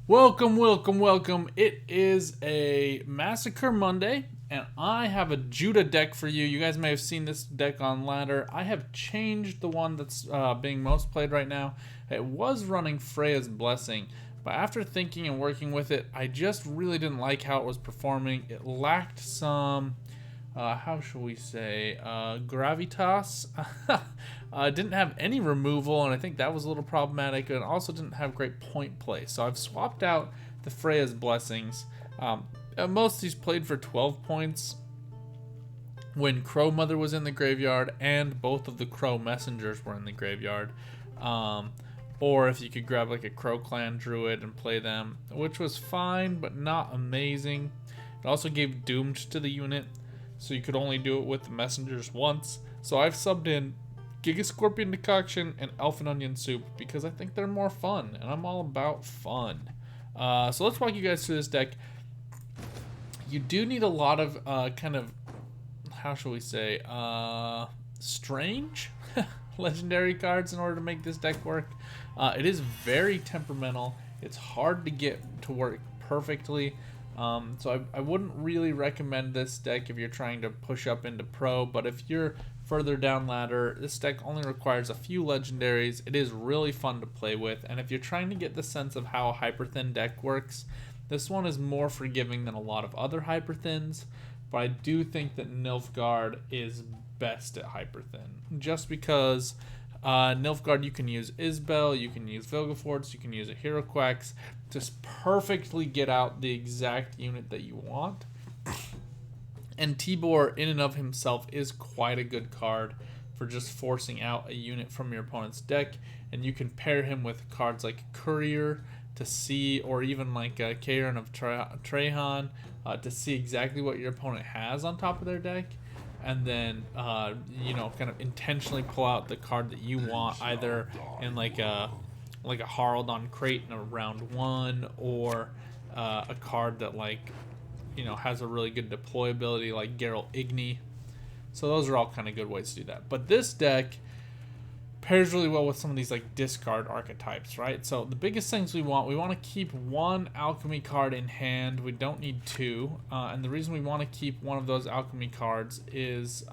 Welcome, welcome, welcome. It is a Massacre Monday, and I have a Jutta deck for you. You guys may have seen this deck on ladder. I have changed the one that's being most played right now. It was running Freya's Blessing, but after thinking and working with it, I just really didn't like how it was performing. It lacked some, how shall we say, gravitas. Didn't have any removal, and I think that was a little problematic, and also didn't have great point play. So I've swapped out the Freya's Blessings. Most of these played for 12 points when Crow Mother was in the graveyard and both of the Crow Messengers were in the graveyard. Or if you could grab like a Crow Clan Druid and play them, which was fine but not amazing. It also gave Doomed to the unit, so you could only do it with the Messengers once. So I've subbed in Giga Scorpion Decoction and Elf and Onion Soup because I think they're more fun, and I'm all about fun. So let's walk you guys through this deck. You do need a lot of kind of, how shall we say, strange legendary cards in order to make this deck work. It is very temperamental. It's hard to get to work perfectly. So I wouldn't really recommend this deck if you're trying to push up into pro, but if you're further down ladder, this deck only requires a few legendaries. It is really fun to play with, and if you're trying to get the sense of how a hyper thin deck works, this one is more forgiving than a lot of other hyper thins, but I do think that Nilfgaard is best at hyper thin, just because Nilfgaard, you can use Isbel, you can use Vilgefortz, you can use a Heracrax, just perfectly get out the exact unit that you want. And Tibor, in and of himself, is quite a good card for just forcing out a unit from your opponent's deck, and you can pair him with cards like Courier to see, or even like Cairn of Trahan to see exactly what your opponent has on top of their deck, and then kind of intentionally pull out the card that you want, either in like a Haraldon Crate in a round one, or a card that has a really good deployability like Geralt Igni. So those are all kind of good ways to do that. But this deck pairs really well with some of these like discard archetypes, right? So the biggest things we want to keep one alchemy card in hand. We don't need two. And the reason we want to keep one of those alchemy cards is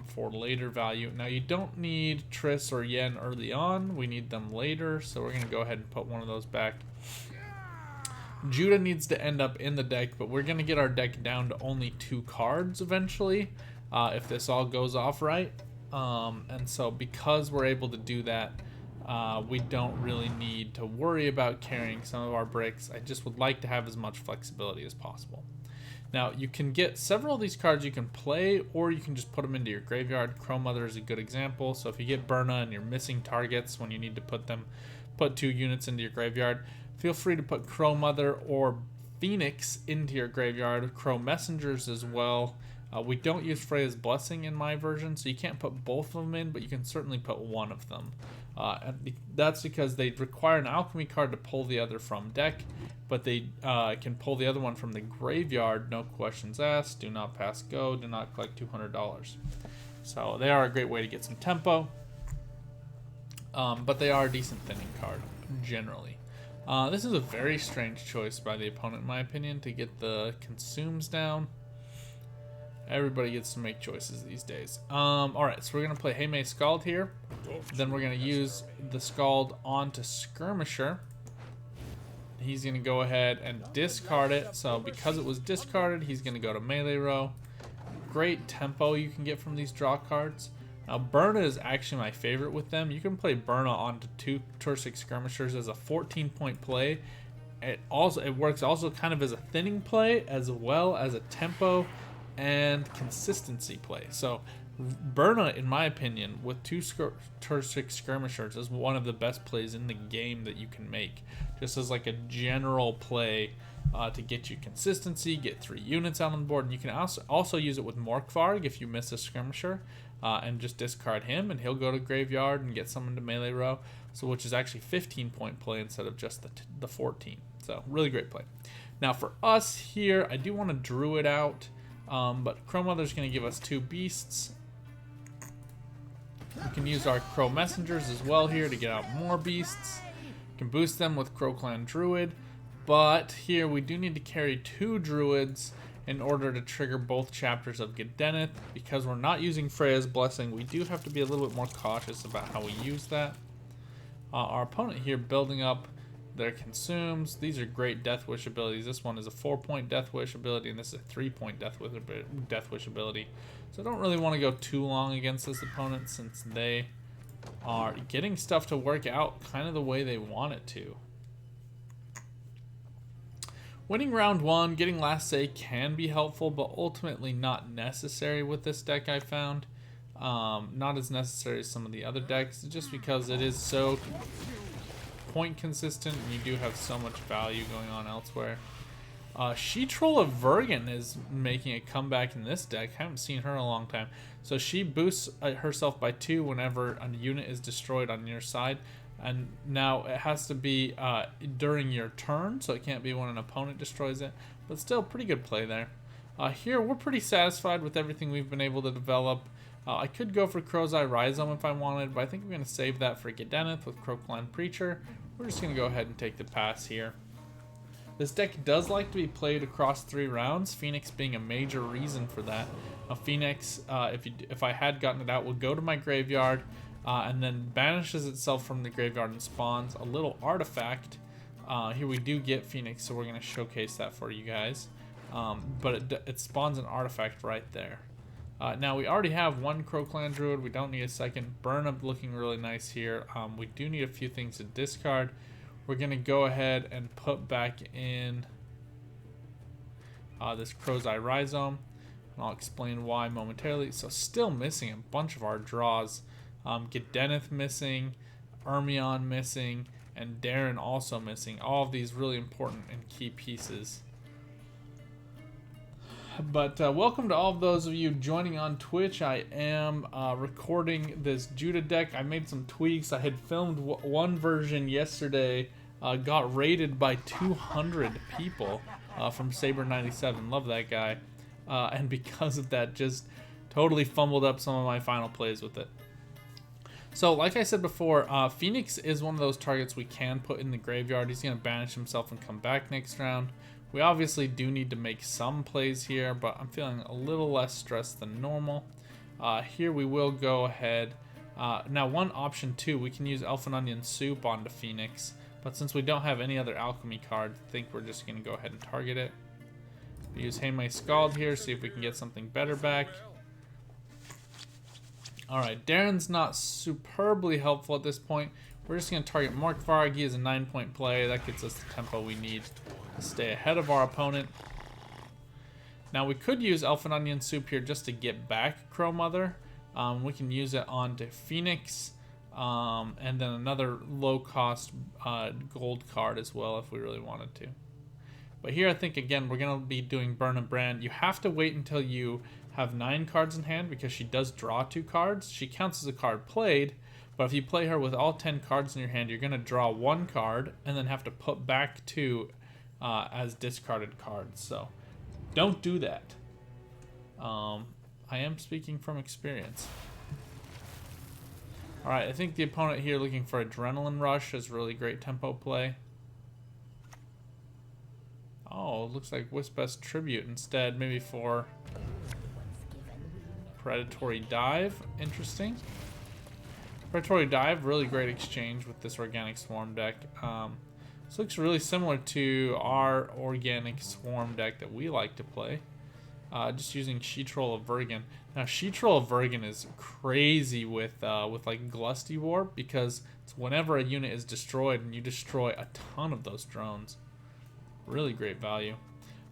for later value. Now you don't need Triss or Yen early on. We need them later. So we're going to go ahead and put one of those back. Jutta needs to end up in the deck, but we're going to get our deck down to only 2 cards eventually, if this all goes off right. And so because we're able to do that, we don't really need to worry about carrying some of our bricks. I just would like to have as much flexibility as possible. Now, you can get several of these cards you can play, or you can just put them into your graveyard. Crow Mother is a good example. So if you get Burna and you're missing targets when you need to put 2 units into your graveyard, feel free to put Crow Mother or Phoenix into your graveyard. Crow Messengers as well. We don't use Freya's Blessing in my version, so you can't put both of them in, but you can certainly put one of them. And that's because they require an alchemy card to pull the other from deck, but they can pull the other one from the graveyard, no questions asked, do not pass go, do not collect $200. So they are a great way to get some tempo, but they are a decent thinning card, generally. This is a very strange choice by the opponent, in my opinion, to get the consumes down. Everybody gets to make choices these days. Alright, so we're going to play Heime Scald here. Then we're going to use the Scald onto Skirmisher. He's going to go ahead and discard it. So because it was discarded, he's going to go to melee row. Great tempo you can get from these draw cards. Now, Burna is actually my favorite with them. You can play Burna onto 2 Tursik Skirmishers as a 14-point play. It works also kind of as a thinning play, as well as a tempo and consistency play. So Burna, in my opinion, with 2 Tursik Skirmishers is one of the best plays in the game that you can make, just as like a general play to get you consistency, get 3 units out on the board. And you can also use it with Morkvarg if you miss a Skirmisher, and just discard him, and he'll go to graveyard and get someone to melee row, so which is actually 15-point play instead of just the 14. So really great play. Now for us here, I do want to Druid out, but Crow Mother's going to give us 2 beasts. We can use our Crow Messengers as well here to get out more beasts. You can boost them with Crow Clan Druid. But here we do need to carry 2 druids in order to trigger both chapters of Gedeneth. Because we're not using Freya's Blessing, we do have to be a little bit more cautious about how we use that. Our opponent here building up their consumes. These are great Death Wish abilities. This one is a 4-point Death Wish ability, and this is a 3-point Death Wish ability. So I don't really want to go too long against this opponent since they are getting stuff to work out kind of the way they want it to. Winning round 1, getting last say can be helpful, but ultimately not necessary with this deck, I found. Not as necessary as some of the other decks, just because it is so point consistent and you do have so much value going on elsewhere. She-Troll of Vergen is making a comeback in this deck. Haven't seen her in a long time. So she boosts herself by 2 whenever a unit is destroyed on your side. And now it has to be during your turn, so it can't be when an opponent destroys it. But still, pretty good play there. Here, we're pretty satisfied with everything we've been able to develop. I could go for Crow's Eye Rhizome if I wanted, but I think I'm going to save that for Gedeneth with Croclan Preacher. We're just going to go ahead and take the pass here. This deck does like to be played across 3 rounds, Phoenix being a major reason for that. Phoenix, if I had gotten it out, would go to my graveyard, and then banishes itself from the graveyard and spawns a little artifact. Here we do get Phoenix, so we're going to showcase that for you guys. But it spawns an artifact right there. Now we already have 1 Croclan Druid, we don't need a second. Burnham looking really nice here. We do need a few things to discard. We're going to go ahead and put back in this Crow's Eye Rhizome. And I'll explain why momentarily. So still missing a bunch of our draws. Gedeneth missing, Ermion missing, and Darren also missing. All of these really important and key pieces. But welcome to all of those of you joining on Twitch. I am recording this Jutta deck. I made some tweaks. I had filmed one version yesterday. Got rated by 200 people from Saber97. Love that guy. And because of that, just totally fumbled up some of my final plays with it. So, like I said before, Phoenix is one of those targets we can put in the graveyard. He's going to banish himself and come back next round. We obviously do need to make some plays here, but I'm feeling a little less stressed than normal. Here we will go ahead. Now, one option too, we can use Elf and Onion Soup onto Phoenix, but since we don't have any other alchemy cards, I think we're just going to go ahead and target it. We use Hey My Scald here, see if we can get something better back. Alright, Darren's not superbly helpful at this point. We're just going to target Mark Varg. He is a 9-point play. That gets us the tempo we need to stay ahead of our opponent. Now we could use Elf and Onion Soup here just to get back Crow Mother. We can use it onto Phoenix. And then another low-cost gold card as well if we really wanted to. But here I think, again, we're going to be doing Burn and Brand. You have to wait until you have 9 cards in hand because she does draw 2 cards. She counts as a card played, but if you play her with all 10 cards in your hand, you're going to draw 1 card and then have to put back 2 as discarded cards. So don't do that. I am speaking from experience. Alright, I think the opponent here looking for Adrenaline Rush is really great tempo play. Oh, it looks like Wispest Tribute instead, maybe for Predatory Dive. Interesting. Predatory Dive, really great exchange with this Organic Swarm deck. This looks really similar to our Organic Swarm deck that we like to play. Just using She-Troll of Vergen. Now, She-Troll of Vergen is crazy with like Glusty Warp because it's whenever a unit is destroyed and you destroy a ton of those drones. Really great value.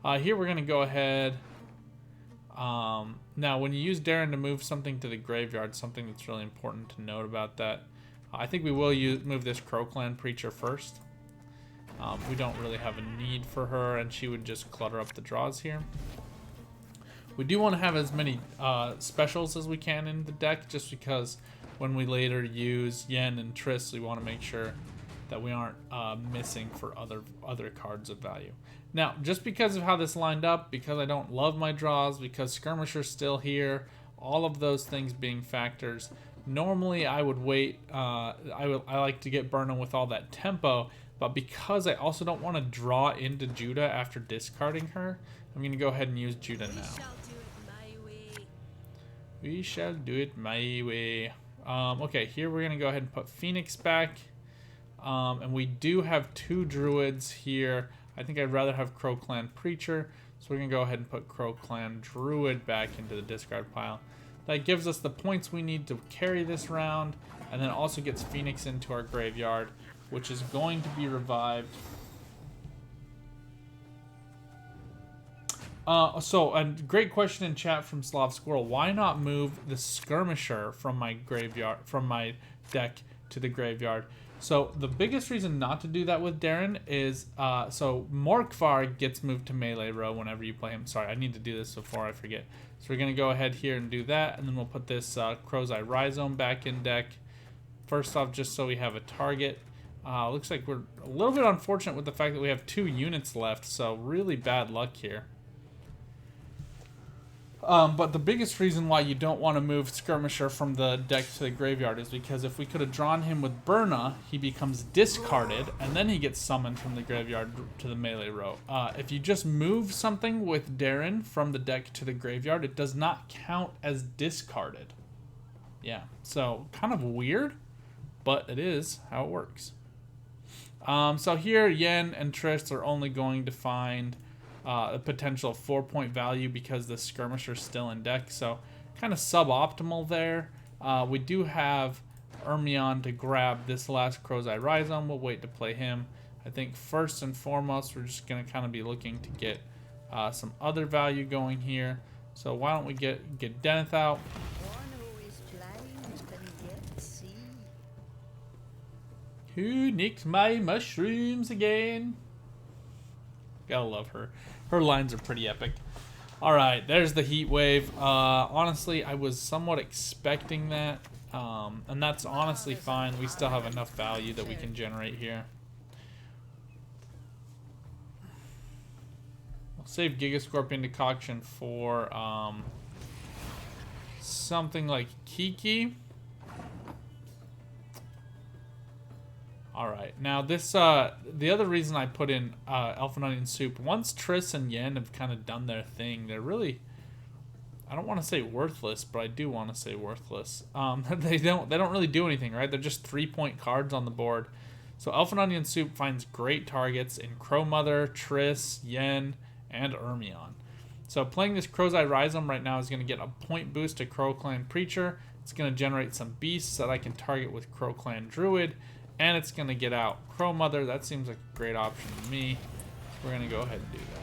Here we're going to go ahead. Now, when you use Darren to move something to the graveyard, something that's really important to note about that, I think we will move this Croclan Preacher first. We don't really have a need for her, and she would just clutter up the draws here. We do want to have as many specials as we can in the deck, just because when we later use Yen and Triss, we want to make sure that we aren't missing for other cards of value. Now, just because of how this lined up, because I don't love my draws, because Skirmisher's still here, all of those things being factors, normally I would wait. I like to get Burnham with all that tempo. But because I also don't want to draw into Jutta after discarding her, I'm going to go ahead and use Jutta now. We shall do it my way. Okay, here we're going to go ahead and put Phoenix back. And we do have 2 druids here. I think I'd rather have Crow Clan Preacher. So we're going to go ahead and put Crow Clan Druid back into the discard pile. That gives us the points we need to carry this round. And then also gets Phoenix into our graveyard, which is going to be revived. So a great question in chat from Slav Squirrel. Why not move the Skirmisher from my graveyard, from my deck to the graveyard? So the biggest reason not to do that with Darren is, so Morkvar gets moved to melee row whenever you play him. Sorry, I need to do this before I forget. So we're going to go ahead here and do that, and then we'll put this Crow's Eye Rhizome back in deck. First off, just so we have a target. Looks like we're a little bit unfortunate with the fact that we have 2 units left, so really bad luck here. But the biggest reason why you don't want to move Skirmisher from the deck to the graveyard is because if we could have drawn him with Burna, he becomes discarded, and then he gets summoned from the graveyard to the melee row. If you just move something with Darren from the deck to the graveyard, it does not count as discarded. Yeah, so kind of weird, but it is how it works. So here, Yen and Triss are only going to find a potential 4-point value because the Skirmisher is still in deck, so kind of suboptimal there. We do have Ermion to grab this last Crow's Eye Rhizome. We'll wait to play him. I think first and foremost, we're just going to kind of be looking to get some other value going here. So why don't we get Deneth out? Who nicked my mushrooms again? Gotta love her. Her lines are pretty epic. Alright, there's the heat wave. Honestly, I was somewhat expecting that. And that's honestly fine. We still have enough value that we can generate here. We'll save Gigascorpion Decoction for something like Kiki. Alright, now this, the other reason I put in Elf and Onion Soup, once Triss and Yen have kind of done their thing, they're really, I don't want to say worthless, but I do want to say worthless. They don't really do anything, right? They're just 3-point cards on the board. So Elf and Onion Soup finds great targets in Crow Mother, Triss, Yen, and Ermion. So playing this Crow's Eye Rhizome right now is going to get a point boost to Crow Clan Preacher. It's going to generate some beasts that I can target with Crow Clan Druid. And it's going to get out Crow Mother. That seems like a great option to me. We're going to go ahead and do that.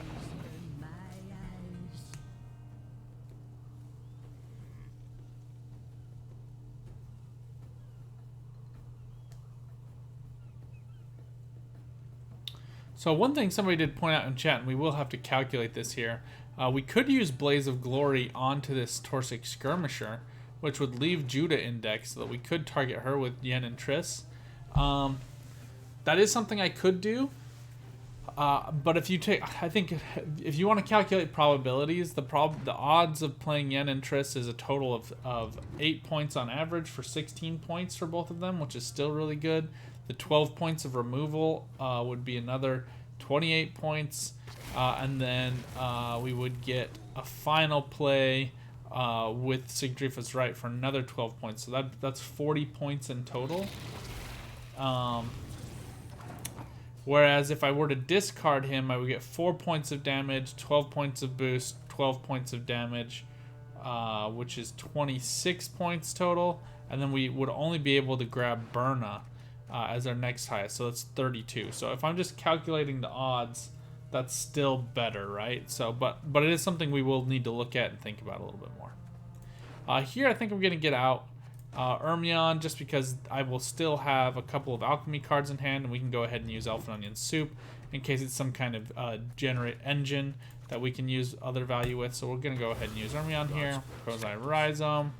So one thing somebody did point out in chat, and we will have to calculate this here. We could use Blaze of Glory onto this Torsic Skirmisher, which would leave Jutta in deck so that we could target her with Yen and Triss. That is something I could do, but if you take, I think if you want to calculate probabilities, the odds of playing Yen and Triss is a total of 8 points on average for 16 points for both of them, which is still really good. The 12 points of removal would be another 28 points, and then we would get a final play with Sigdrifa's Right for another 12 points, so that's 40 points in total. Whereas if I were to discard him, I would get 4 points of damage, 12 points of boost, 12 points of damage, which is 26 points total. And then we would only be able to grab Burna as our next highest, so that's 32. So if I'm just calculating the odds, that's still better, right? So, but it is something we will need to look at and think about a little bit more. Here I think I'm going to get out Ermion, just because I will still have a couple of alchemy cards in hand, and we can go ahead and use Elf and Onion Soup in case it's some kind of generate engine that we can use other value with. So we're going to go ahead and use Ermion here. Crow's Eye Rhizome.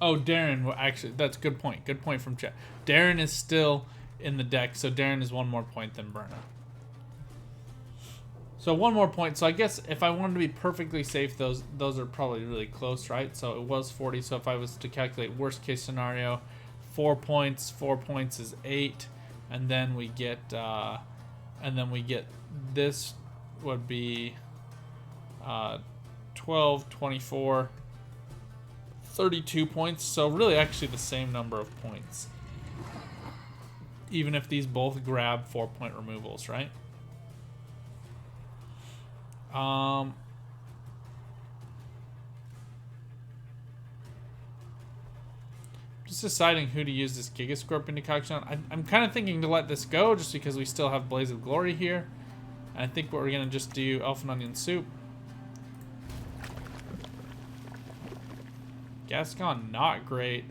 Oh, Darren, well, actually, that's a good point. Good point from chat. Darren is still in the deck, so Darren is 1 more point than Burna. So 1 more point. So I guess if I wanted to be perfectly safe, those are probably really close, right? So it was 40. So if I was to calculate worst case scenario, 4 points. 4 points is 8, and then we get this would be 12, 24, 32 points. So really, actually, the same number of points, even if these both grab 4-point removals, right? Just deciding who to use this Giga Scorpion decoction on. I'm kind of thinking to let this go just because we still have Blaze of Glory here. And I think what we're going to just do Elf and Onion Soup. Gascon, not great.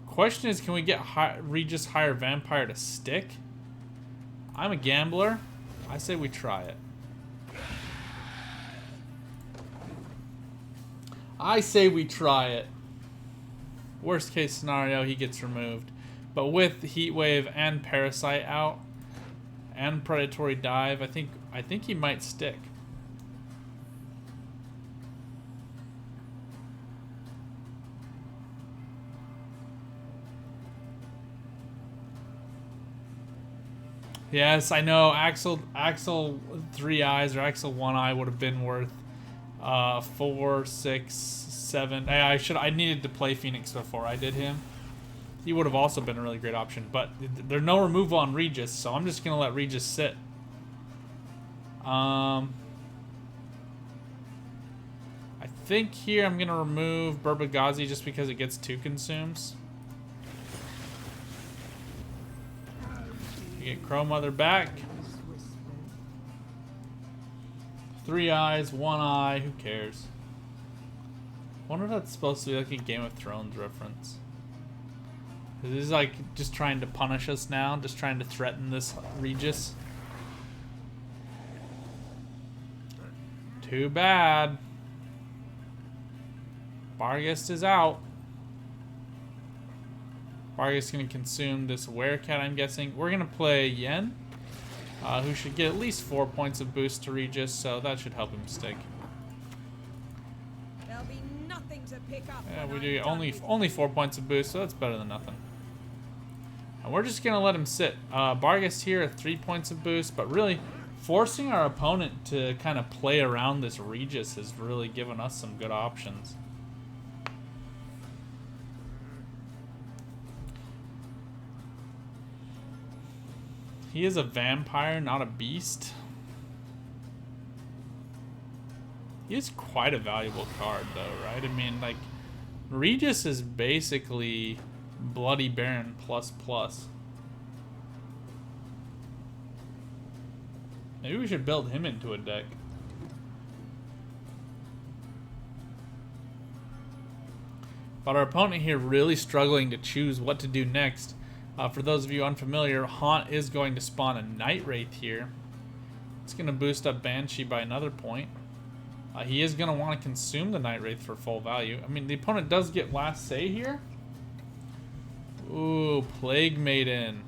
Question is, can we get Regis Higher Vampire to stick? I'm a gambler. I say we try it. I say we try it. Worst case scenario, he gets removed. But with Heat Wave and Parasite out and Predatory Dive, I think he might stick. Yes, I know. Axel 3 eyes or Axel 1 eye would have been worth 4, 6, 7. I needed to play Phoenix before I did him. He would have also been a really great option, but there's no removal on Regis, so I'm just gonna let Regis sit. I think here I'm gonna remove Burbagazi just because it gets 2 consumes. You get Crow Mother back. 3 eyes, 1 eye, who cares? I wonder if that's supposed to be like a Game of Thrones reference. This is like just trying to punish us now, just trying to threaten this Regis. Too bad. Barghest is out. Barghest is going to consume this Werecat, I'm guessing. We're going to play Yen, who should get at least 4 points of boost to Regis, so that should help him stick. There'll be nothing to pick up. Yeah, we do only 4 points of boost, so that's better than nothing. And we're just going to let him sit. Barghest here at 3 points of boost, but really forcing our opponent to kind of play around this Regis has really given us some good options. He is a vampire, not a beast. He is quite a valuable card, though, right? I mean, like, Regis is basically Bloody Baron ++. Maybe we should build him into a deck. But our opponent here really struggling to choose what to do next. For those of you unfamiliar, Haunt is going to spawn a Night Wraith here. It's going to boost up Banshee by another point. He is going to want to consume the Night Wraith for full value. I mean, the opponent does get last say here. Ooh, Plague Maiden.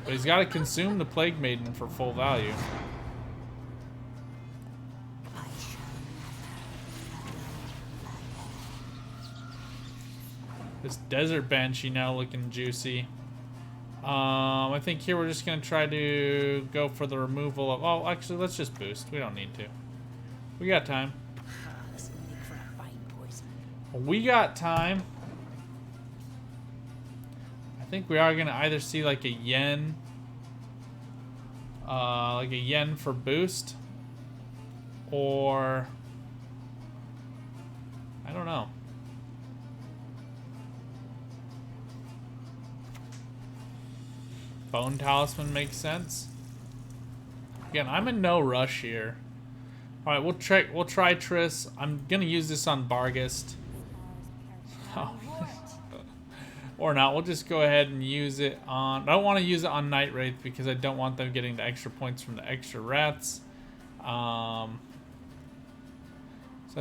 But he's got to consume the Plague Maiden for full value. This Desert Banshee now looking juicy. I think here we're just going to try to go for the removal of... Oh, actually, let's just boost. We don't need to. We got time. We got time. I think we are going to either see like a Yen. Like a Yen for boost. Or... I don't know. Bone Talisman makes sense. Again, I'm in no rush here. All right, we'll try Triss. I'm gonna use this on Barghest. Oh. Or not. We'll just go ahead and use it on. I don't want to use it on Night Wraith because I don't want them getting the extra points from the extra rats. So I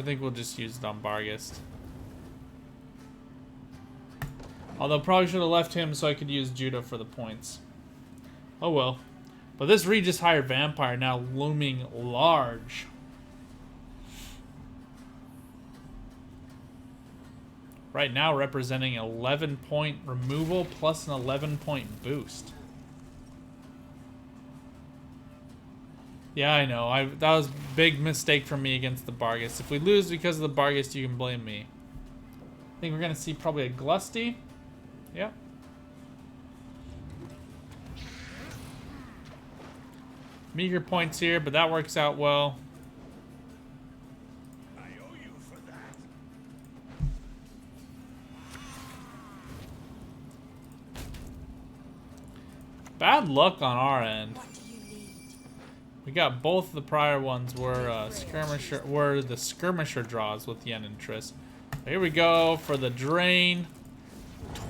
think we'll just use it on Barghest. Although probably should have left him so I could use Jutta for the points. Oh well. But this Regis Hire Vampire now looming large. Right now representing 11-point removal plus an 11-point boost. Yeah, I know. That was a big mistake for me against the Bargus. If we lose because of the Bargus, you can blame me. I think we're going to see probably a Glusty. Yep. Meager points here, but that works out well. I owe you for that. Bad luck on our end. What do you need? We got both the prior ones were the skirmisher draws with Yen and Triss. Here we go for the drain.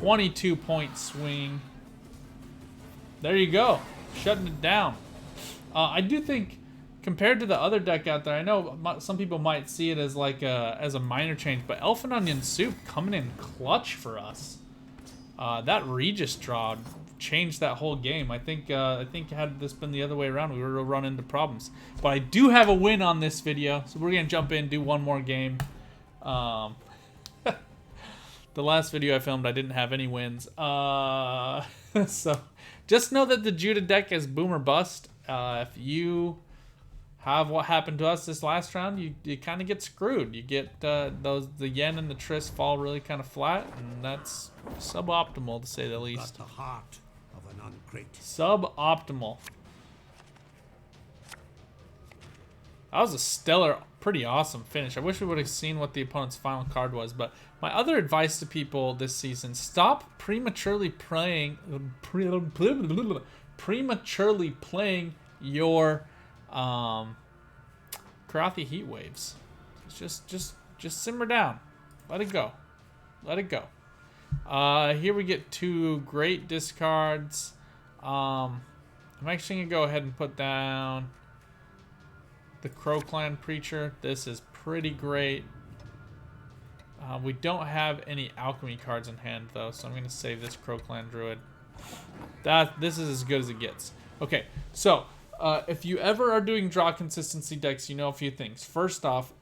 22-point swing. There you go. Shutting it down. I do think, compared to the other deck out there, I know some people might see it as like as a minor change, but Elf and Onion Soup coming in clutch for us. That Regis draw changed that whole game. I think had this been the other way around, we would have run into problems. But I do have a win on this video, so we're gonna jump in, do one more game. The last video I filmed, I didn't have any wins. So just know that the Jutta deck is boom or bust. If you have what happened to us this last round, you kind of get screwed. You get the Yen and the Triss fall really kind of flat, and that's suboptimal to say the least. Got the heart of an uncrate. Suboptimal. That was a stellar, pretty awesome finish. I wish we would have seen what the opponent's final card was, but my other advice to people this season, stop prematurely playing your Karathi Heat Waves. Just simmer down. Let it go. Let it go. Here we get two great discards. I'm actually going to go ahead and put down the Crow Clan Preacher. This is pretty great. We don't have any alchemy cards in hand though, so I'm going to save this Crow Clan Druid. This is as good as it gets. Okay, so if you ever are doing draw consistency decks, you know a few things. First off,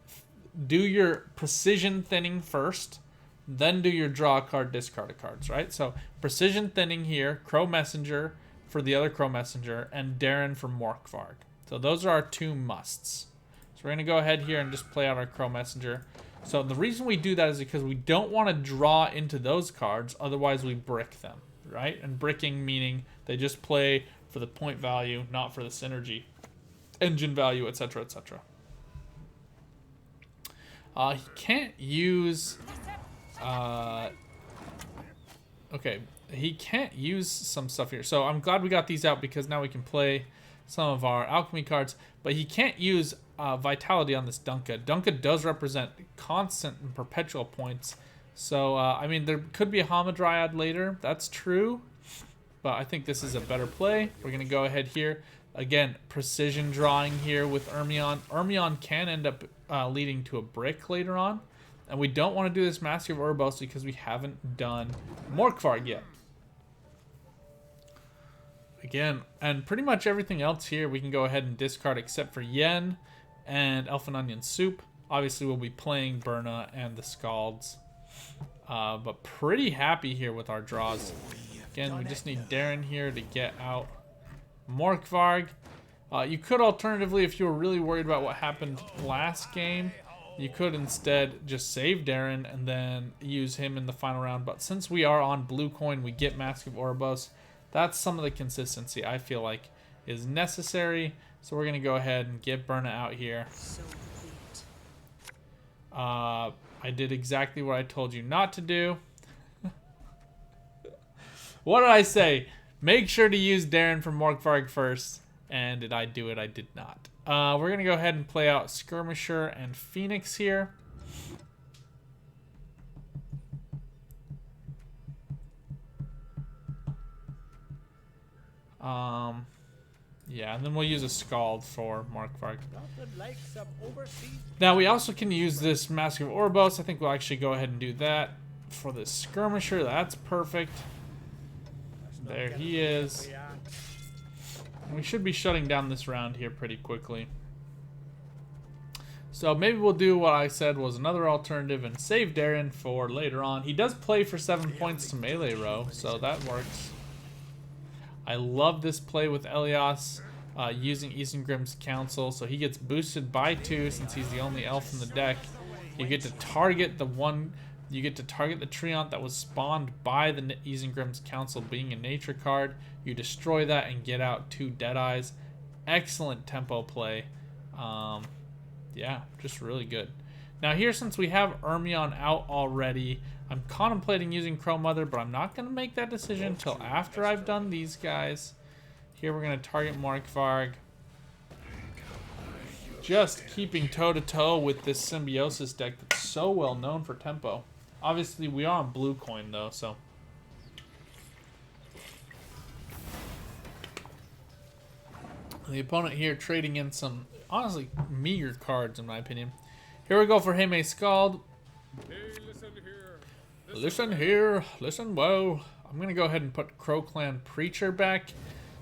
do your precision thinning first, then do your draw card, discard cards, right? So precision thinning here, Crow Messenger for the other Crow Messenger, and Darren for Morkvarg. So those are our two musts. So we're going to go ahead here and just play out our Crow Messenger. So the reason we do that is because we don't want to draw into those cards, otherwise we brick them, right? And bricking meaning they just play for the point value, not for the synergy, engine value, etc., etc. He can't use... okay, he can't use some stuff here. So I'm glad we got these out because now we can play some of our alchemy cards, but he can't use vitality on this Dunka. Dunka does represent constant and perpetual points. So, I mean, there could be a Hamadryad later. That's true. But I think this is a better play. We're going to go ahead here. Again, precision drawing here with Ermion. Ermion can end up leading to a brick later on. And we don't want to do this Massacre of Urbos because we haven't done Morkvarg yet. Again, and pretty much everything else here we can go ahead and discard except for Yen and Elf and Onion Soup. Obviously, we'll be playing Berna and the Scalds. But pretty happy here with our draws. Again, we just need Darren here to get out Morkvarg. You could alternatively, if you were really worried about what happened last game, you could instead just save Darren and then use him in the final round. But since we are on blue coin, we get Mask of Oribos. That's some of the consistency I feel like is necessary. So we're going to go ahead and get Berna out here. I did exactly what I told you not to do. What did I say? Make sure to use Darren from Morkvarg first. And did I do it? I did not. We're going to go ahead and play out Skirmisher and Phoenix here. Yeah, and then we'll use a Scald for Morkvarg. Now, we also can use this Mask of Oribos. I think we'll actually go ahead and do that for the Skirmisher. That's perfect. There he is. We should be shutting down this round here pretty quickly. So maybe we'll do what I said was another alternative and save Darren for later on. He does play for 7 points to melee row, so that works. I love this play with Elias using Isengrim's Counsel, so he gets boosted by 2 since he's the only elf in the deck. You get to target the Treant that was spawned by the Isengrim's Counsel being a nature card. You destroy that and get out 2 Deadeyes. Excellent tempo play. Yeah, just really good. Now here, since we have Ermion out already, I'm contemplating using Crow Mother, but I'm not going to make that decision until after I've done these guys. Here we're going to target Morkvarg. Just keeping toe-to-toe with this Symbiosis deck that's so well known for tempo. Obviously, we are on blue coin, though, so... The opponent here trading in some, honestly, meager cards, in my opinion. Here we go for Heme Scald. Hey, listen here. Listen here. Listen well. I'm going to go ahead and put Crow Clan Preacher back.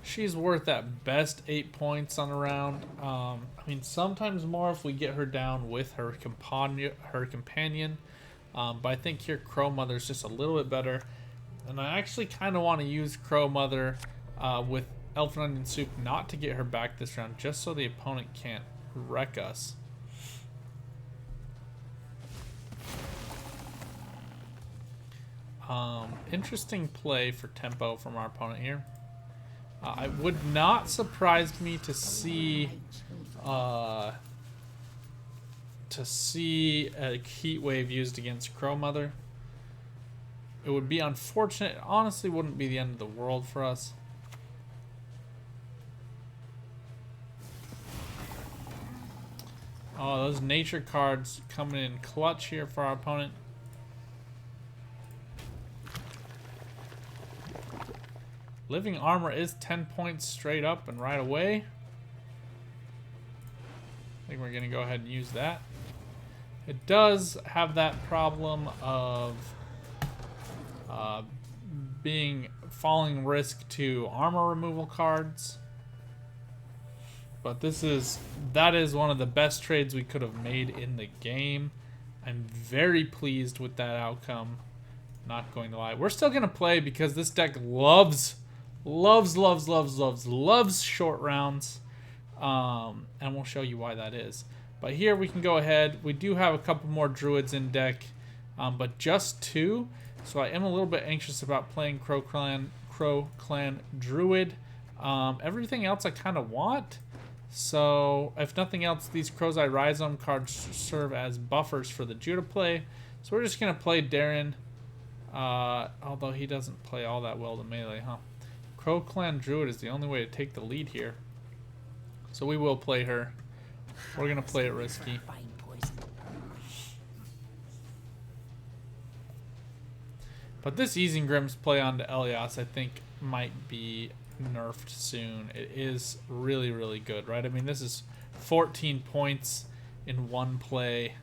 She's worth at best 8 points on a round. I mean, sometimes more if we get her down with her companion. But I think here Crow Mother's just a little bit better. And I actually kind of want to use Crow Mother with Elf and Onion Soup not to get her back this round, just so the opponent can't wreck us. Interesting play for tempo from our opponent here. It would not surprise me to see a Heat Wave used against Crow Mother. It would be unfortunate. It honestly wouldn't be the end of the world for us. Oh, those nature cards coming in clutch here for our opponent. Living Armor is 10 points straight up and right away. I think we're going to go ahead and use that. It does have that problem of falling risk to armor removal cards. But that is one of the best trades we could have made in the game. I'm very pleased with that outcome. Not going to lie. We're still going to play because this deck loves short rounds. And we'll show you why that is. But here we can go ahead. We do have a couple more druids in deck, but just 2. So I am a little bit anxious about playing Crow Clan Druid. Everything else I kind of want. So if nothing else, these Crow's Eye Rhizome cards serve as buffers for the Jutta play. So we're just going to play Darren. Although he doesn't play all that well to melee, huh? Crow Clan Druid is the only way to take the lead here. So we will play her. We're going to play it risky. But this Isengrim's play onto Elias, I think, might be nerfed soon. It is really, really good, right? I mean, this is 14 points in one play.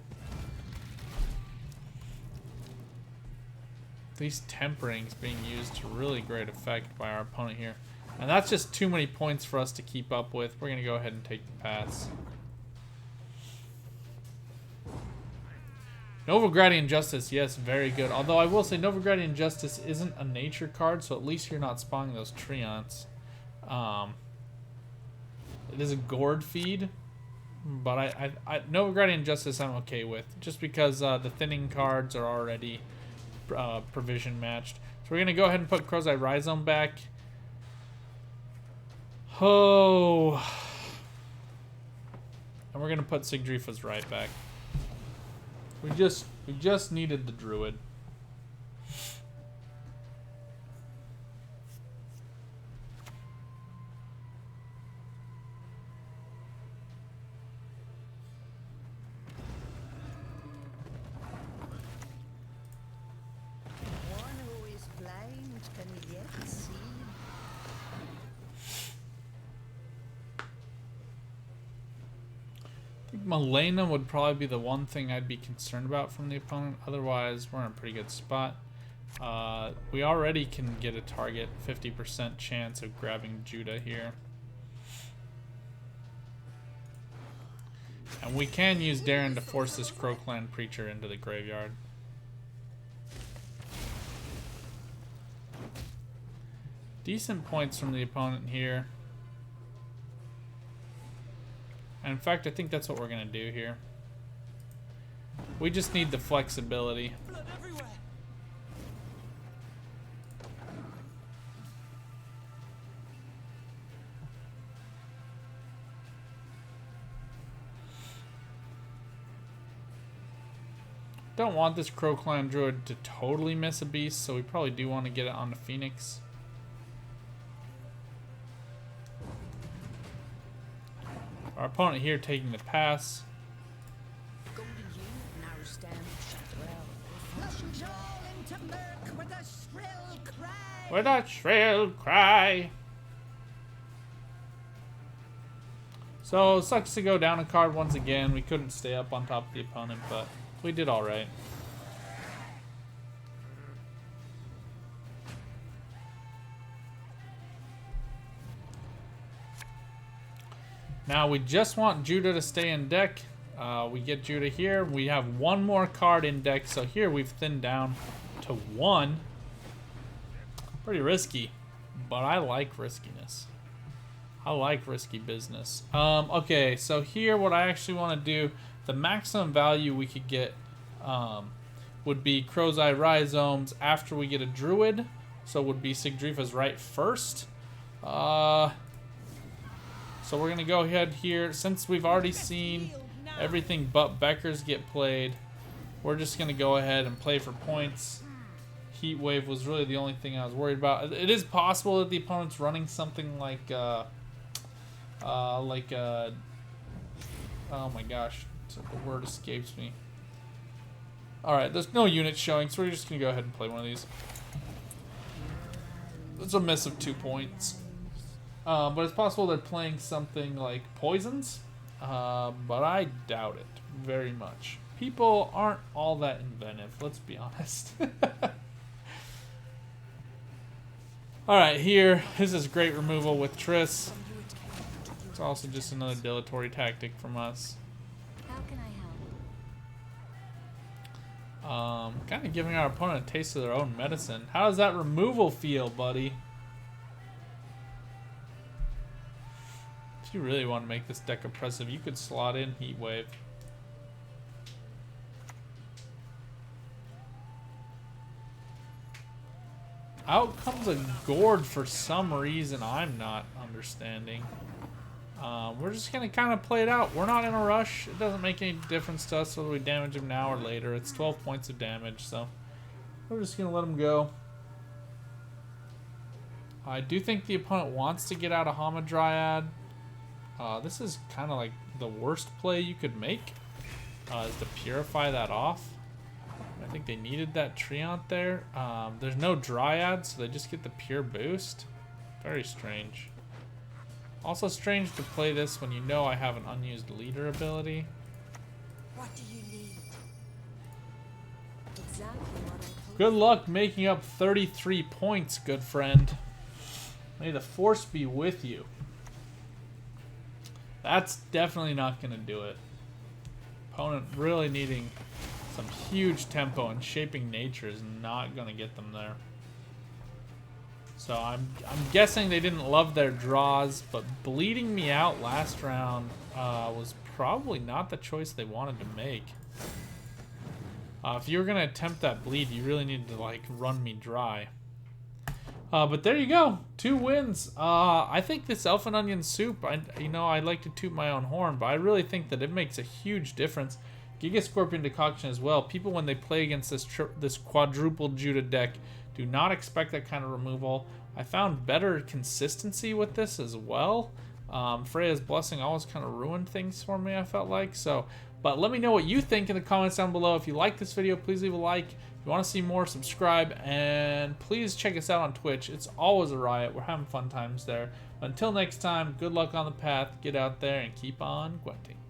These temperings being used to really great effect by our opponent here. And that's just too many points for us to keep up with. We're going to go ahead and take the pass. Novigradian Justice, yes, very good. Although I will say Novigradian Justice isn't a nature card, so at least you're not spawning those Treants. It is a gourd feed, but Novigradian Justice I'm okay with, just because the thinning cards are already provision matched. So we're going to go ahead and put Crow's Eye Rhizome back. Oh. And we're going to put Sigdrifa's right back. We just needed the Druid. One who is blind can yet see. I think Malena would probably be the one thing I'd be concerned about from the opponent. Otherwise, we're in a pretty good spot. We already can get a target 50% chance of grabbing Jutta here. And we can use Darren to force this Crowclan Preacher into the graveyard. Decent points from the opponent here. And in fact, I think that's what we're going to do here. We just need the flexibility. Blood everywhere. Don't want this Crowclan Druid to totally miss a beast, so we probably do want to get it on the Phoenix. Our opponent here taking the pass. Golden Hue now stand Chaparral. Plunge all into murk with a shrill cry. With a shrill cry. So, sucks to go down a card once again. We couldn't stay up on top of the opponent, but we did alright. Now we just want Jutta to stay in deck. We get Jutta here. We have one more card in deck, so here we've thinned down to 1. Pretty risky, but I like riskiness. I like risky business. Okay, so here what I actually want to do, the maximum value we could get would be Crow's Eye Rhizomes after we get a Druid. So it would be Sigdrifa's right first. So we're going to go ahead here. Since we've already seen everything but Becker's get played, we're just going to go ahead and play for points. Heat Wave was really the only thing I was worried about. It is possible that the opponent's running something like oh my gosh, the word escapes me. Alright, there's no units showing, so we're just going to go ahead and play one of these. It's a miss of 2 points. But it's possible they're playing something like Poisons, but I doubt it very much. People aren't all that inventive, let's be honest. Alright, here, this is great removal with Triss. It's also just another dilatory tactic from us. How can I help? Kind of giving our opponent a taste of their own medicine. How does that removal feel, buddy? If you really want to make this deck oppressive, you could slot in Heat Wave. Out comes a Gourd for some reason I'm not understanding. We're just going to kind of play it out. We're not in a rush. It doesn't make any difference to us whether we damage him now or later. It's 12 points of damage, so we're just going to let him go. I do think the opponent wants to get out a Hamadryad. This is kind of like the worst play you could make, is to purify that off. I think they needed that Treant there. There's no Dryad, so they just get the pure boost. Very strange. Also strange to play this when you know I have an unused leader ability. What do you need? Exactly what I told Good luck making up 33 points, good friend. May the force be with you. That's definitely not going to do it. Opponent really needing some huge tempo, and Shaping Nature is not going to get them there. So I'm guessing they didn't love their draws, but bleeding me out last round was probably not the choice they wanted to make. If you were going to attempt that bleed, you really needed to like run me dry. But there you go, 2 wins. I think this Elfin Onion Soup, I like to toot my own horn, but I really think that it makes a huge difference. Giga Scorpion Decoction as well. People, when they play against this quadruple Jutta deck, do not expect that kind of removal. I found better consistency with this as well. Freya's Blessing always kind of ruined things for me, I felt like. But let me know what you think in the comments down below. If you like this video, please leave a like. If you want to see more, subscribe. And please check us out on Twitch. It's always a riot. We're having fun times there. Until next time, good luck on the path. Get out there and keep on Gwenting.